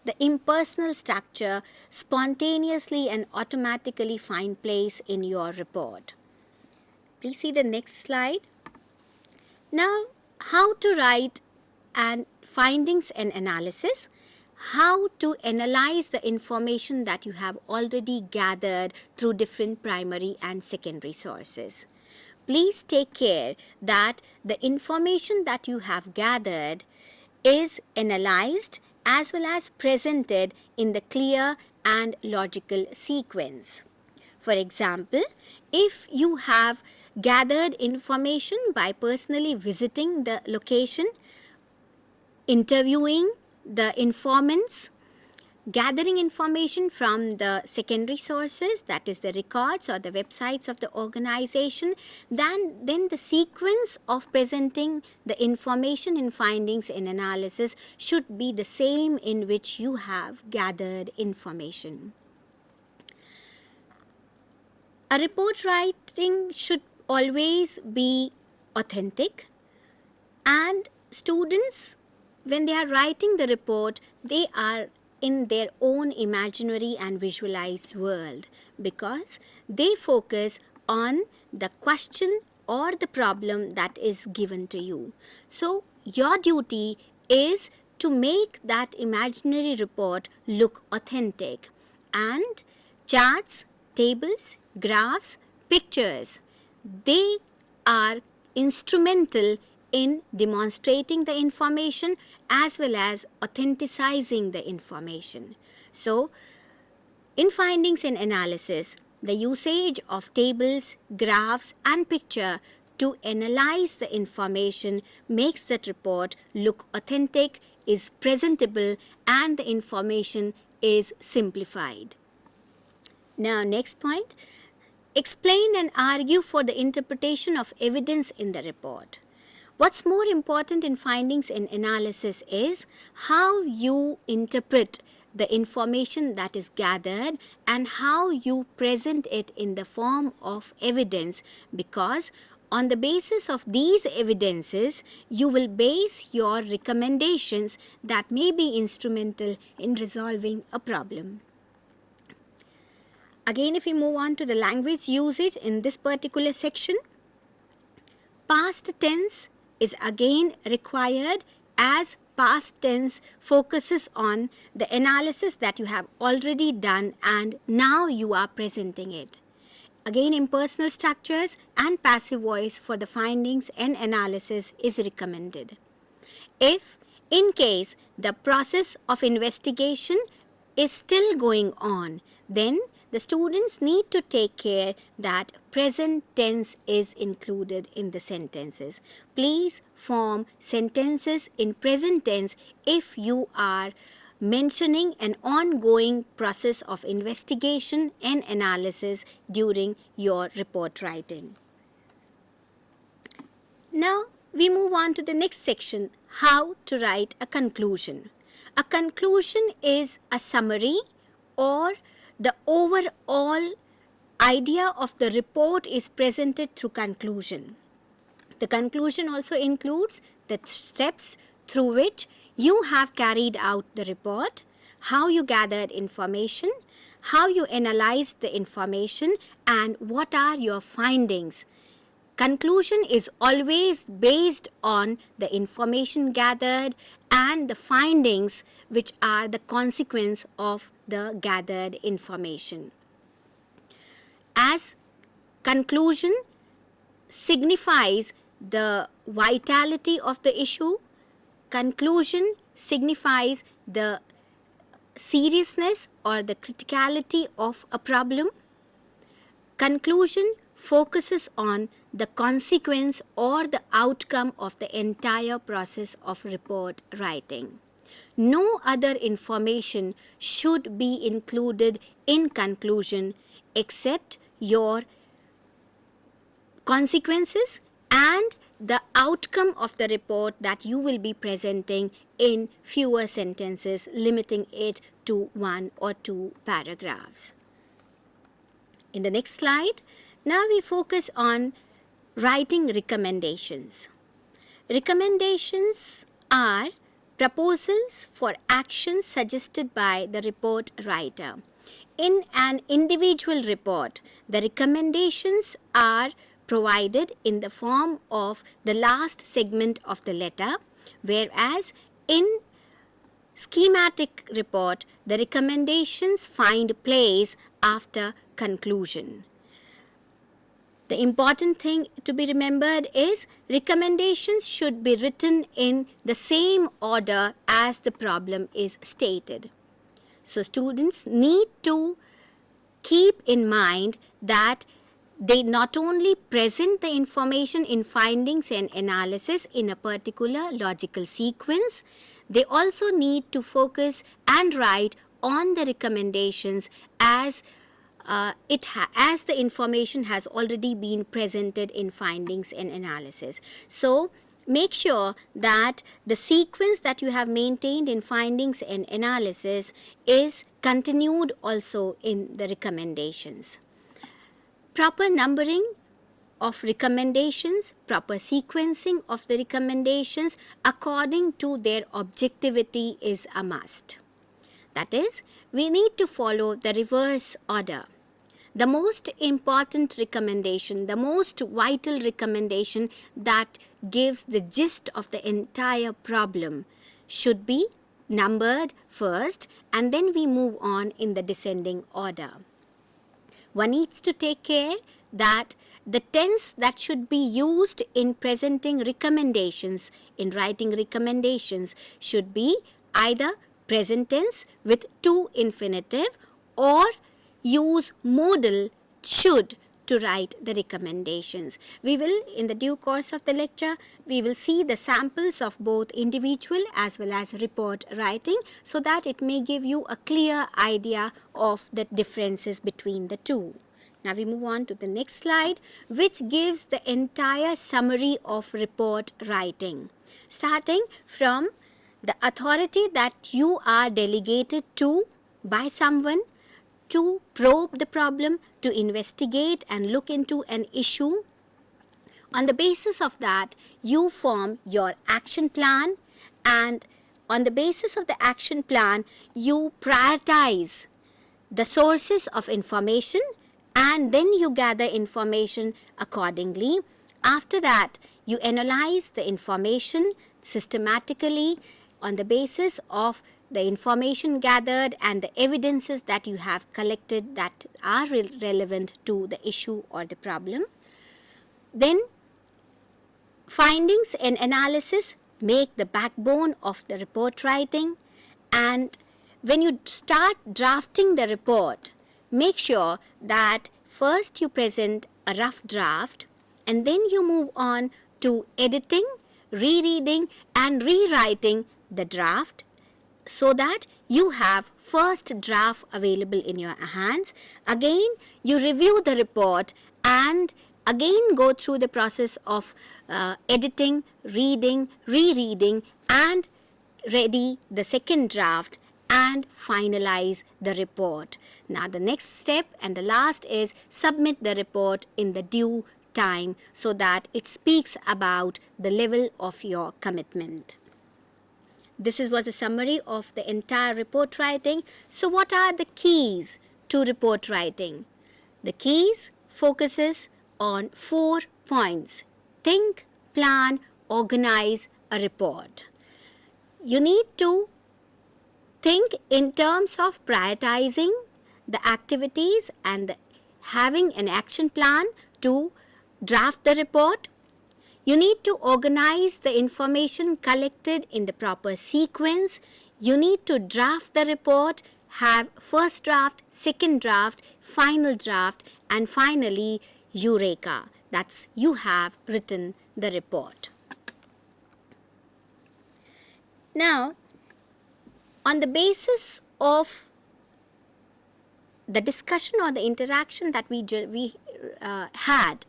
the impersonal structure spontaneously and automatically find place in your report. Please see the next slide. Now, how to write and findings and analysis. How to analyze the information that you have already gathered through different primary and secondary sources. Please take care that the information that you have gathered is analyzed as well as presented in the clear and logical sequence. For example, if you have gathered information by personally visiting the location, interviewing the informants, gathering information from the secondary sources, that is the records or the websites of the organization, then the sequence of presenting the information in findings and analysis should be the same in which you have gathered information. A report writing should always be authentic, and students, when they are writing the report, they are in their own imaginary and visualized world because they focus on the question or the problem that is given to you. So, your duty is to make that imaginary report look authentic, and charts, tables, graphs, pictures, they are instrumental in demonstrating the information as well as authenticizing the information. So, in findings and analysis, the usage of tables, graphs and picture to analyze the information makes that report look authentic, is presentable, and the information is simplified. Now, next point, explain and argue for the interpretation of evidence in the report. What's more important in findings and analysis is how you interpret the information that is gathered and how you present it in the form of evidence, because on the basis of these evidences, you will base your recommendations that may be instrumental in resolving a problem. Again, if we move on to the language usage in this particular section, past tense is again required, as past tense focuses on the analysis that you have already done and now you are presenting it. Again, impersonal structures and passive voice for the findings and analysis is recommended. If, in case, the process of investigation is still going on, then the students need to take care that present tense is included in the sentences. Please form sentences in present tense if you are mentioning an ongoing process of investigation and analysis during your report writing. Now, we move on to the next section, how to write a conclusion. A conclusion is a summary or the overall idea of the report is presented through conclusion. The conclusion also includes the steps through which you have carried out the report, how you gathered information, how you analyzed the information, and what are your findings. Conclusion is always based on the information gathered and the findings which are the consequence of the gathered information. As conclusion signifies the vitality of the issue, conclusion signifies the seriousness or the criticality of a problem, conclusion focuses on the consequence or the outcome of the entire process of report writing. No other information should be included in conclusion except your consequences and the outcome of the report that you will be presenting in fewer sentences, limiting it to 1 or 2 paragraphs. In the next slide, now we focus on writing recommendations. Recommendations are proposals for actions suggested by the report writer. In an individual report, the recommendations are provided in the form of the last segment of the letter, whereas in schematic report, the recommendations find place after conclusion. The important thing to be remembered is recommendations should be written in the same order as the problem is stated. So students need to keep in mind that they not only present the information in findings and analysis in a particular logical sequence, they also need to focus and write on the recommendations as the information has already been presented in findings and analysis. So make sure that the sequence that you have maintained in findings and analysis is continued also in the recommendations. Proper numbering of recommendations, proper sequencing of the recommendations according to their objectivity is a must. That is, we need to follow the reverse order. The most important recommendation, the most vital recommendation that gives the gist of the entire problem should be numbered first, and then we move on in the descending order. One needs to take care that the tense that should be used in presenting recommendations, in writing recommendations, should be either present tense with to infinitive or use modal should to write the recommendations. We will, in the due course of the lecture, we will see the samples of both individual as well as report writing, so that it may give you a clear idea of the differences between the two. Now we move on to the next slide, which gives the entire summary of report writing, starting from the authority that you are delegated to by someone to probe the problem, to investigate and look into an issue. On the basis of that, you form your action plan, and on the basis of the action plan, you prioritize the sources of information, and then you gather information accordingly. After that, you analyze the information systematically on the basis of the information gathered and the evidences that you have collected that are relevant to the issue or the problem. Then findings and analysis make the backbone of the report writing, and when you start drafting the report, make sure that first you present a rough draft, and then you move on to editing, rereading and rewriting the draft, so that you have first draft available in your hands. Again, you review the report and again go through the process of editing, reading, rereading and ready the second draft and finalize the report. Now the next step and the last is submit the report in the due time, so that it speaks about the level of your commitment. This was a summary of the entire report writing. So what are the keys to report writing? The keys focuses on 4 points. Think, plan, organize a report. You need to think in terms of prioritizing the activities and having an action plan to draft the report. You need to organize the information collected in the proper sequence. You need to draft the report, have first draft, second draft, final draft, and finally, Eureka. That's you have written the report. Now, on the basis of the discussion or the interaction that we had,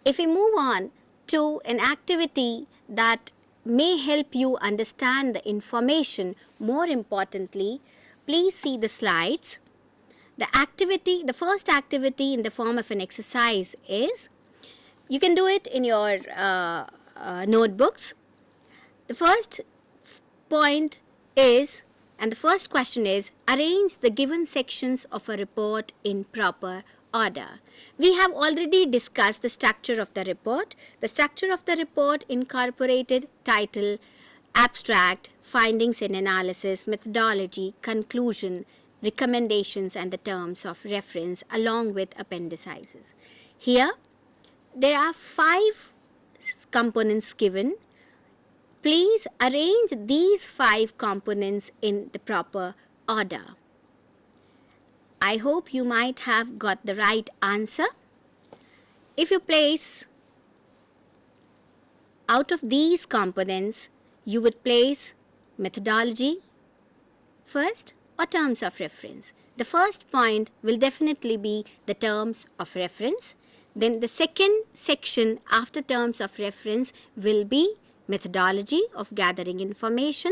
if we move on to an activity that may help you understand the information more importantly, please see the slides. The first activity in the form of an exercise is, you can do it in your notebooks. The first point is, and the first question is, arrange the given sections of a report in proper order. We have already discussed the structure of the report. The structure of the report incorporated title, abstract, findings and analysis, methodology, conclusion, recommendations and the terms of reference along with appendices. Here there are 5 components given. Please arrange these 5 components in the proper order. I hope you might have got the right answer. If you place out of these components, you would place methodology first or terms of reference. The first point will definitely be the terms of reference. Then the second section after terms of reference will be methodology of gathering information.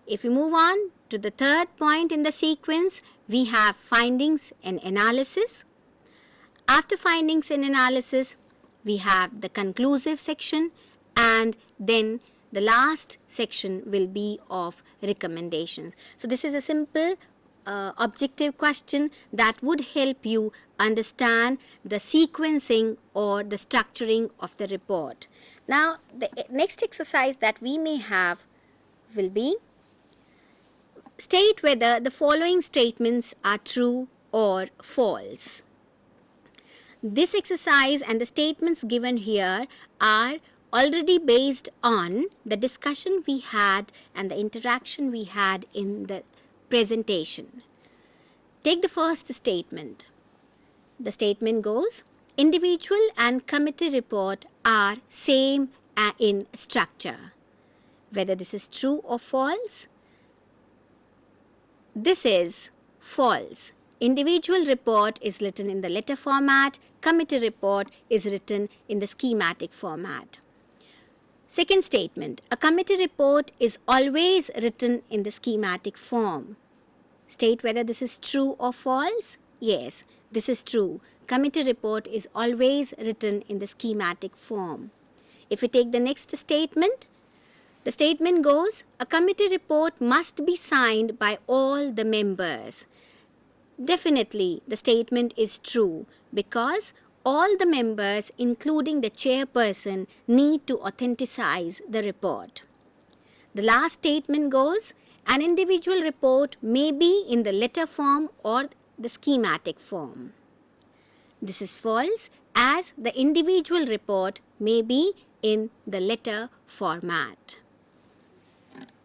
If we move on to the third point in the sequence, we have findings and analysis. After findings and analysis, we have the conclusive section, and then the last section will be of recommendations. So this is a simple objective question that would help you understand the sequencing or the structuring of the report. Now, the next exercise that we may have will be, state whether the following statements are true or false. This exercise and the statements given here are already based on the discussion we had and the interaction we had in the presentation. Take the first statement. The statement goes, individual and committee report are same in structure. Whether this is true or false? This is false. Individual report is written in the letter format. Committee report is written in the schematic format. Second statement, a committee report is always written in the schematic form. State whether this is true or false. Yes, this is true. Committee report is always written in the schematic form. If we take the next statement, the statement goes, a committee report must be signed by all the members. Definitely, the statement is true because all the members, including the chairperson, need to authenticize the report. The last statement goes, an individual report may be in the letter form or the schematic form. This is false, as the individual report may be in the letter format.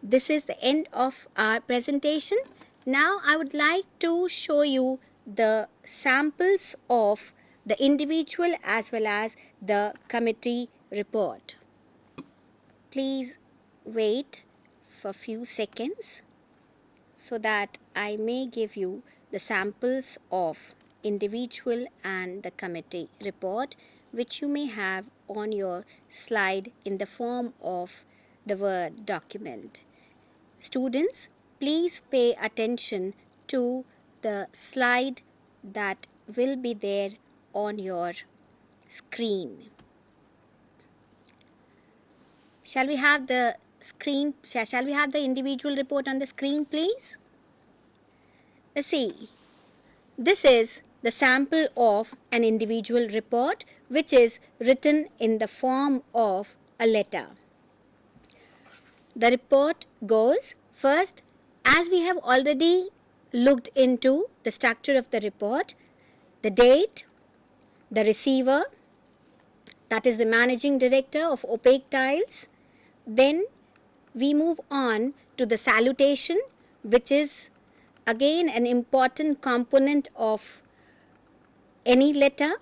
This is the end of our presentation. Now I would like to show you the samples of the individual as well as the committee report. Please wait for a few seconds so that I may give you the samples of individual and the committee report, which you may have on your slide in the form of the Word document. Students, please pay attention to the slide that will be there on your screen. Shall we have the individual report on the screen, please? Let's see. This is the sample of an individual report which is written in the form of a letter. The report goes, first, as we have already looked into the structure of the report, the date, the receiver, that is the managing director of Opaque Tiles. Then we move on to the salutation, which is again an important component of any letter.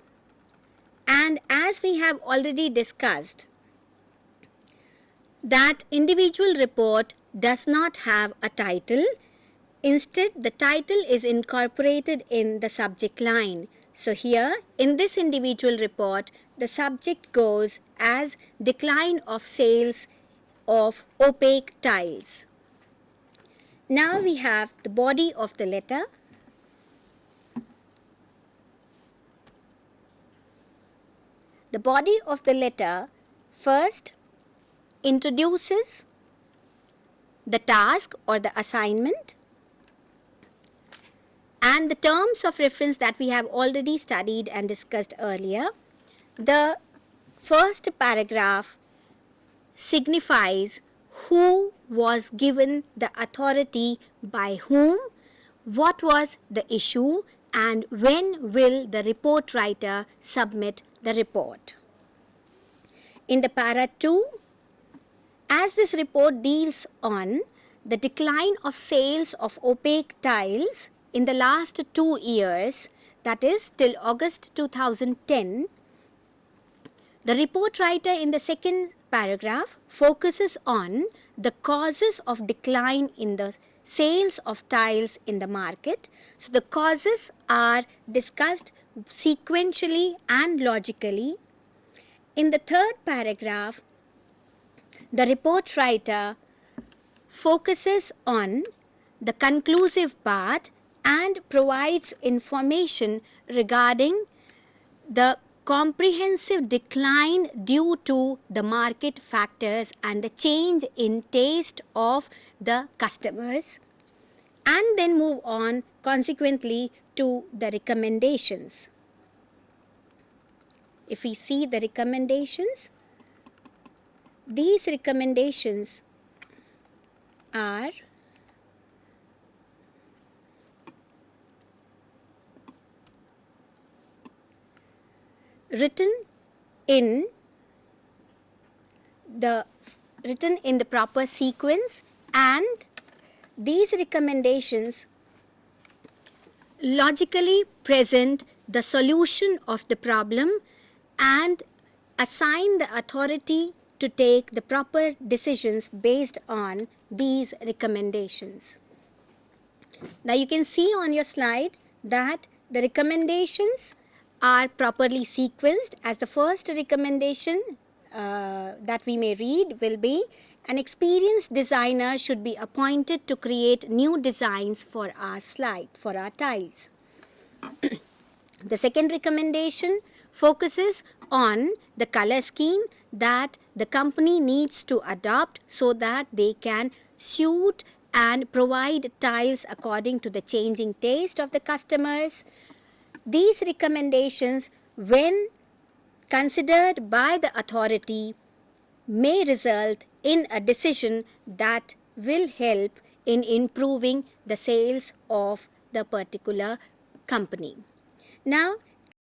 And as we have already discussed, that individual report does not have a title. Instead, the title is incorporated in the subject line. So here, in this individual report, the subject goes as decline of sales of opaque tiles. Now we have the body of the letter. The body of the letter first introduces the task or the assignment, and the terms of reference that we have already studied and discussed earlier. The first paragraph signifies who was given the authority by whom, what was the issue, and when will the report writer submit the report. In the para 2, as this report deals on the decline of sales of opaque tiles in the last 2 years, that is till August 2010, the report writer in the second paragraph focuses on the causes of decline in the sales of tiles in the market. So the causes are discussed sequentially and logically. In the third paragraph, the report writer focuses on the conclusive part and provides information regarding the comprehensive decline due to the market factors and the change in taste of the customers, and then move on consequently to the recommendations. If we see the recommendations, these recommendations are written in the proper sequence, and these recommendations logically present the solution of the problem and assign the authority to take the proper decisions based on these recommendations. Now you can see on your slide that the recommendations are properly sequenced, as the first recommendation that we may read will be: an experienced designer should be appointed to create new designs for our tiles. The second recommendation focuses on the color scheme that the company needs to adopt so that they can suit and provide tiles according to the changing taste of the customers. These recommendations, when considered by the authority, may result in a decision that will help in improving the sales of the particular company. Now,